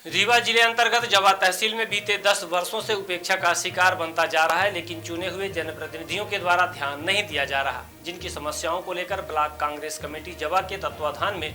रीवा जिले अंतर्गत जवा तहसील में बीते 10 वर्षों से उपेक्षा का शिकार बनता जा रहा है, लेकिन चुने हुए जनप्रतिनिधियों के द्वारा ध्यान नहीं दिया जा रहा, जिनकी समस्याओं को लेकर ब्लॉक कांग्रेस कमेटी जवा के तत्वाधान में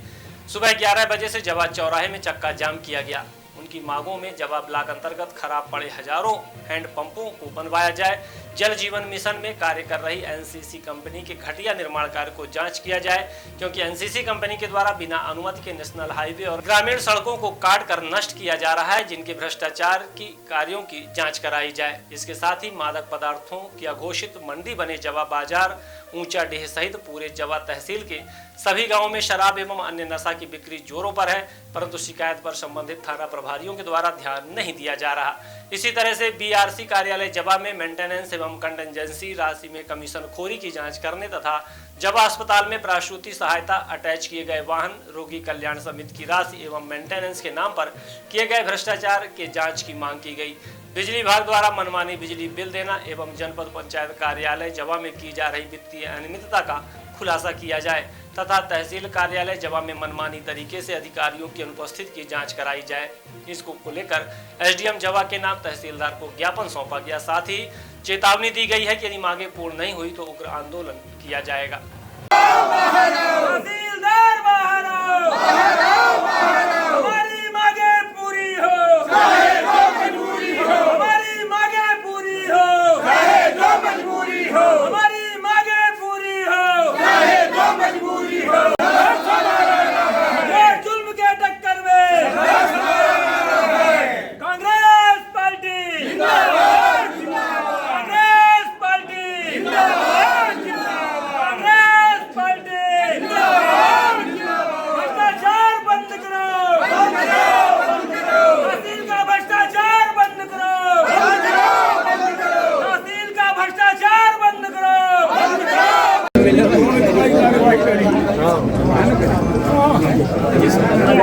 सुबह 11 बजे से जवा चौराहे में चक्का जाम किया गया। उनकी मांगों में जवा ब्लॉक अंतर्गत खराब पड़े हजारों हैंडपंपों को बनवाया जाए, जल जीवन मिशन में कार्य कर रही एनसीसी कंपनी के घटिया निर्माण कार्य को जांच किया जाए, क्योंकि एनसीसी कंपनी के द्वारा बिना अनुमति के नेशनल हाईवे और ग्रामीण सड़कों को काट कर नष्ट किया जा रहा है, जिनके भ्रष्टाचार की कार्यों की जांच कराई जाए। इसके साथ ही मादक पदार्थों की अघोषित मंडी बने जवा बाजार, ऊंचा डेह सहित पूरे जवा तहसील के सभी गाँवों में शराब एवं अन्य नशा की बिक्री जोरों पर है, परंतु शिकायत पर संबंधित थाना प्रभारियों के द्वारा ध्यान नहीं दिया जा रहा। इसी तरह से बीआरसी कार्यालय जवा में मेंटेनेंस एवं कंटिजेंसी राशि में कमीशन खोरी की जांच करने तथा जवा अस्पताल में प्रसूति सहायता अटैच किए गए वाहन, रोगी कल्याण समिति की राशि एवं मेंटेनेंस के नाम पर किए गए भ्रष्टाचार के जांच की मांग की गई। बिजली विभाग द्वारा मनमानी बिजली बिल देना एवं जनपद पंचायत कार्यालय जवा में की जा रही वित्तीय अनियमितता का खुलासा किया जाए तथा तहसील कार्यालय जवा में मनमानी तरीके से अधिकारियों की अनुपस्थिति की जांच कराई जाए। इसको लेकर एसडीएम जवा के नाम तहसीलदार को ज्ञापन सौंपा गया। साथ ही चेतावनी दी गई है कि यदि मांगे पूर्ण नहीं हुई तो उग्र आंदोलन किया जाएगा।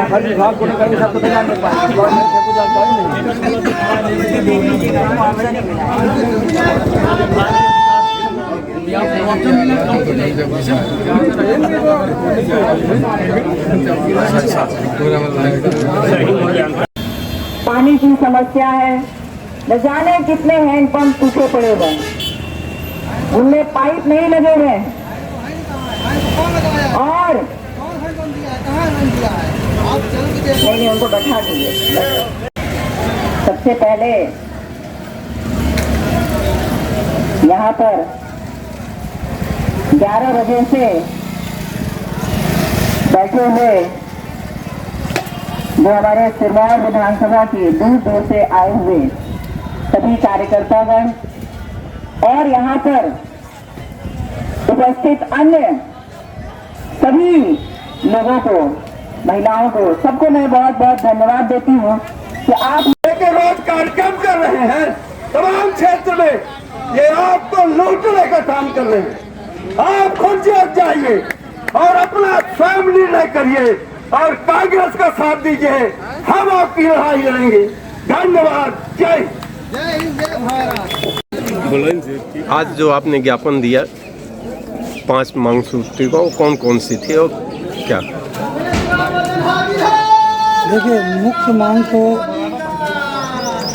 हर विभाग को सबको पानी की समस्या है, न जाने कितने हैंडपंप टूटे पड़े हुए, उनमें पाइप नहीं लगे हुए और नहीं उनको बैठा दीजिए। सबसे पहले यहाँ पर 11 बजे से बैठे हुए जो हमारे सिरमौर विधानसभा के दूर दूर से आए हुए सभी कार्यकर्तागण और यहाँ पर उपस्थित अन्य सभी लोगों को, महिलाओं को, सबको मैं बहुत बहुत धन्यवाद देती हूँ कि आप रोज कार्यक्रम कर रहे हैं तमाम क्षेत्र में। ये आपको लूटने का काम कर रहे हैं। आप खुद जेल जाइए और अपना स्वयं निर्णय करिए और कांग्रेस का साथ दीजिए। हम आपकी लड़ाई लड़ेंगे। धन्यवाद। जय हिंद, जय भारत। आज जो आपने ज्ञापन दिया 5 मांग सूची को, कौन कौन सी थी और क्या? देखिए, मुख्य मांग तो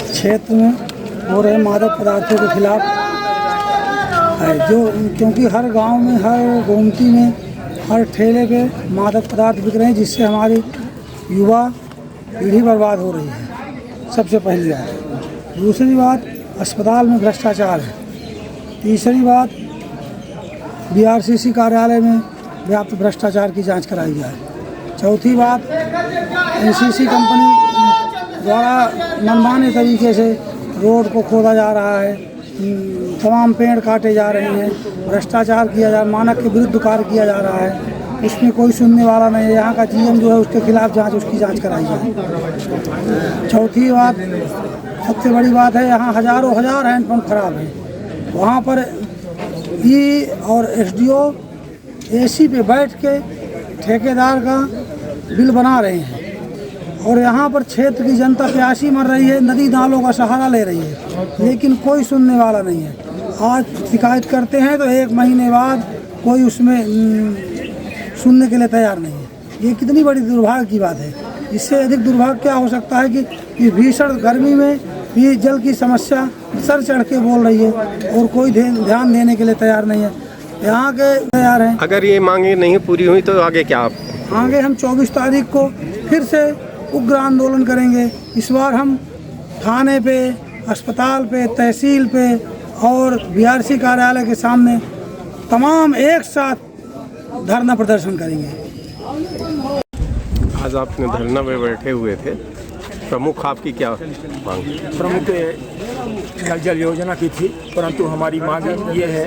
क्षेत्र में हो रहे मादक पदार्थों के खिलाफ है, जो क्योंकि हर गांव में, हर गोमती में, हर ठेले पे मादक पदार्थ बिक रहे हैं, जिससे हमारी युवा पीढ़ी बर्बाद हो रही है। सबसे पहली बात। दूसरी बात, अस्पताल में भ्रष्टाचार है। तीसरी बात, बीआरसीसी कार्यालय में व्याप्त भ्रष्टाचार की जांच कराई जाए। चौथी बात, एनसीसी कंपनी द्वारा मनमाने तरीके से रोड को खोदा जा रहा है, तमाम पेड़ काटे जा रहे हैं, भ्रष्टाचार किया जा रहा है, मानक के विरुद्ध कार्य किया जा रहा है, उसमें कोई सुनने वाला नहीं है। यहाँ का जीएम जो है उसके खिलाफ उसकी जांच कराई जाए। चौथी बात, सबसे बड़ी बात है, यहाँ हजारों हजार हैंडपम्प खराब हैं। वहाँ पर ई और एसडीओ एसी पे बैठ के ठेकेदार का बिल बना रहे हैं और यहाँ पर क्षेत्र की जनता प्यासी मर रही है, नदी नालों का सहारा ले रही है, लेकिन कोई सुनने वाला नहीं है। आज शिकायत करते हैं तो 1 महीने बाद कोई उसमें सुनने के लिए तैयार नहीं है। ये कितनी बड़ी दुर्भाग्य की बात है। इससे अधिक दुर्भाग्य क्या हो सकता है कि भीषण गर्मी में भी जल की समस्या सर चढ़ के बोल रही है और कोई ध्यान देने के लिए तैयार नहीं है। यहाँ के तैयार हैं। अगर ये मांगे नहीं पूरी हुई तो आगे क्या? आप आगे हम 24 तारीख को फिर से उग्र आंदोलन करेंगे। इस बार हम थाने पे, अस्पताल पे, तहसील पे और बीआरसी कार्यालय के सामने तमाम एक साथ धरना प्रदर्शन करेंगे। आज आपने धरना में बैठे हुए थे, प्रमुख आपकी क्या मांग? प्रमुख नल जल योजना की थी, परंतु हमारी मांग ये है,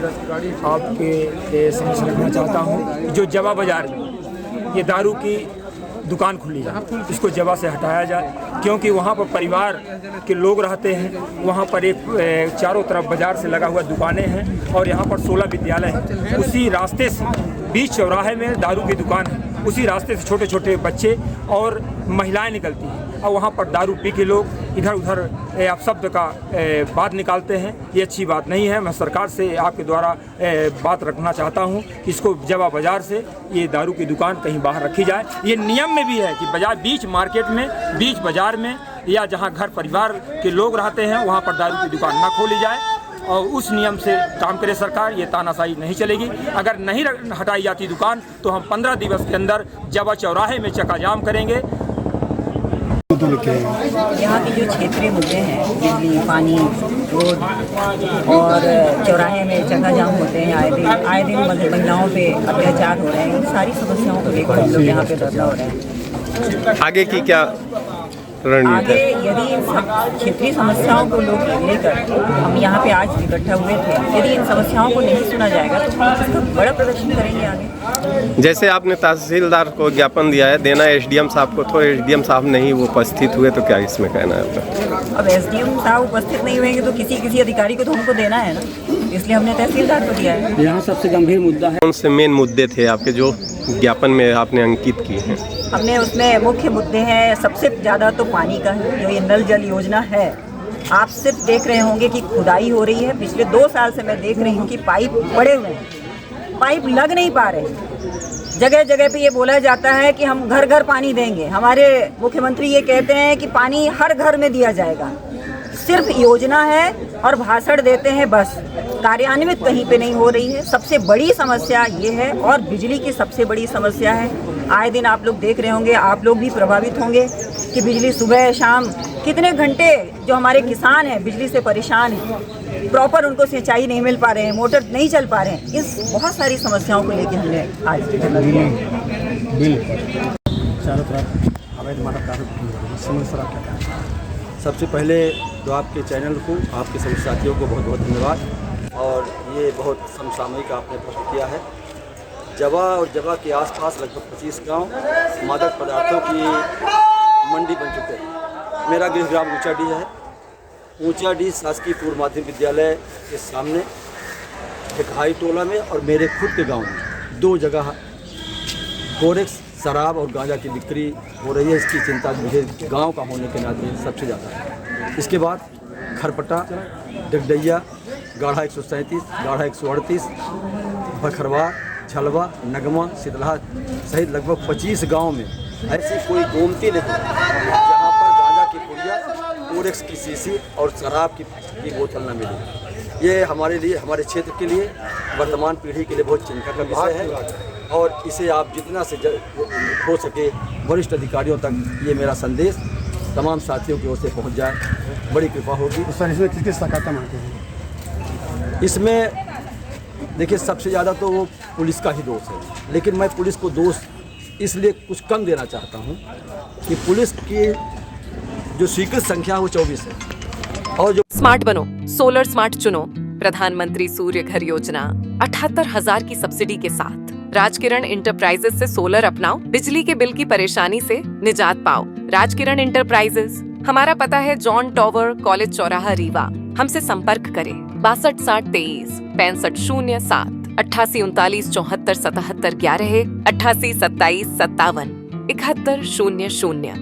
आपके समझ रखना चाहता हूँ, जो जवा बाजार में ये दारू की दुकान खुली है, इसको जवा से हटाया जाए, क्योंकि वहाँ पर परिवार के लोग रहते हैं। वहाँ पर एक चारों तरफ बाजार से लगा हुआ दुकानें हैं और यहाँ पर 16 विद्यालय हैं। उसी रास्ते से बीच चौराहे में दारू की दुकान है, उसी रास्ते से छोटे छोटे बच्चे और महिलाएं निकलती हैं और वहाँ पर दारू पी के लोग इधर उधर अपशब्द का बात निकालते हैं। ये अच्छी बात नहीं है। मैं सरकार से आपके द्वारा बात रखना चाहता हूँ कि इसको जवा बाजार से ये दारू की दुकान कहीं बाहर रखी जाए। ये नियम में भी है कि बाजार बीच मार्केट में, बीच बाजार में या जहाँ घर परिवार के लोग रहते हैं वहाँ पर दारू की दुकान ना खोली जाए और उस नियम से काम करे सरकार। ये तानाशाही नहीं चलेगी। अगर नहीं हटाई जाती दुकान तो हम 15 दिवस के अंदर जवा चौराहे में चक्का जाम करेंगे। यहाँ के जो क्षेत्रीय मुद्दे हैं, बिजली, पानी, रोड और चौराहे में चक्का जाम होते हैं, आए दिन मतलब महिलाओं पे अत्याचार हो रहे हैं, सारी समस्याओं को लेकर हम लोग यहाँ पे धरना हो रहे हैं। आगे की क्या रणनीति? आगे यदि इन क्षेत्रीय समस्याओं को लोग लेकर हम यहाँ पे आज इकट्ठा हुए थे, यदि इन समस्याओं को नहीं सुना जाएगा तो हम इसका बड़ा प्रदर्शन करेंगे आगे। जैसे आपने तहसीलदार को ज्ञापन दिया है, देना एसडीएम साहब को, तो एसडीएम साहब नहीं वो उपस्थित हुए, तो क्या इसमें कहना है आपका? अब एसडीएम साहब उपस्थित नहीं होंगे तो किसी अधिकारी को तो हमको देना है ना, इसलिए हमने तहसीलदार को दिया है। यहाँ सबसे गंभीर मुद्दा है। कौन से मेन मुद्दे थे आपके जो ज्ञापन में आपने अंकित किए हैं? हमने उसमें मुख्य मुद्दे हैं, सबसे ज़्यादा तो पानी का है। जो ये नल जल योजना है, आप सिर्फ देख रहे होंगे कि खुदाई हो रही है। पिछले 2 साल से मैं देख रही हूँ कि पाइप पड़े हुए हैं, पाइप लग नहीं पा रहे। जगह जगह पे ये बोला जाता है कि हम घर घर पानी देंगे। हमारे मुख्यमंत्री ये कहते हैं कि पानी हर घर में दिया जाएगा। सिर्फ योजना है और भाषण देते हैं, बस कार्यान्वित कहीं पे नहीं हो रही है। सबसे बड़ी समस्या ये है और बिजली की सबसे बड़ी समस्या है। आए दिन आप लोग देख रहे होंगे, आप लोग भी प्रभावित होंगे कि बिजली सुबह शाम कितने घंटे जो हमारे किसान हैं बिजली से परेशान हैं, प्रॉपर उनको सिंचाई नहीं मिल पा रहे हैं, मोटर नहीं चल पा रहे हैं। इस बहुत सारी समस्याओं को लेकर हमने आज चारों तरफ अवैध मानव समस्या क्या है। सबसे पहले तो आपके चैनल को, आपके सभी साथियों को बहुत बहुत धन्यवाद। और ये बहुत समसामयिक आपने प्रश्न किया है। जवा और जवा के आसपास लगभग 25 गांव मादक पदार्थों की मंडी बन चुके हैं। मेरा गृह ग्राम ऊंचाडीह है। ऊंचाडीह शासकीय पूर्व माध्यमिक विद्यालय के सामने एक हाई टोला में और मेरे खुद के गांव में 2 जगह कोरेक्स, शराब और गांजा की बिक्री हो रही है। इसकी चिंता मुझे गांव का होने के नाते सबसे ज़्यादा है। इसके बाद खरपटा, डगडैया, गाढ़ा 137, गाढ़ा 138, बखरवा, झलवा, नगमा, शीतलहा सहित लगभग 25 गांव में ऐसी कोई गोमती नहीं जहां पर गांजा की पुड़िया, कोरेक्स की शीशी और शराब की बोतल न मिले। ये हमारे लिए, हमारे क्षेत्र के लिए, वर्तमान पीढ़ी के लिए बहुत चिंता का विषय है। और इसे आप जितना से हो सके वरिष्ठ अधिकारियों तक ये मेरा संदेश तमाम साथियों की ओर से पहुंच जाए, बड़ी कृपा होगी। इसमें किस किस सकारात्मक मानते हैं? इसमें देखिए, सबसे ज़्यादा तो वो पुलिस का ही दोष है, लेकिन मैं पुलिस को दोष इसलिए कुछ कम देना चाहता हूँ कि पुलिस की जो स्वीकृत संख्या है वो 24 है। और जो स्मार्ट बनो, सोलर स्मार्ट चुनो। प्रधानमंत्री सूर्य घर योजना 78,000 की सब्सिडी के साथ राजकिरण इंटरप्राइजेस से सोलर अपनाओ, बिजली के बिल की परेशानी से निजात पाओ। राजकिरण इंटरप्राइजेस, हमारा पता है जॉन टॉवर, कॉलेज चौराहा, रीवा। हमसे संपर्क करें 62 60 23 65 07 88 39 74 77 11 88 27 57 71 00।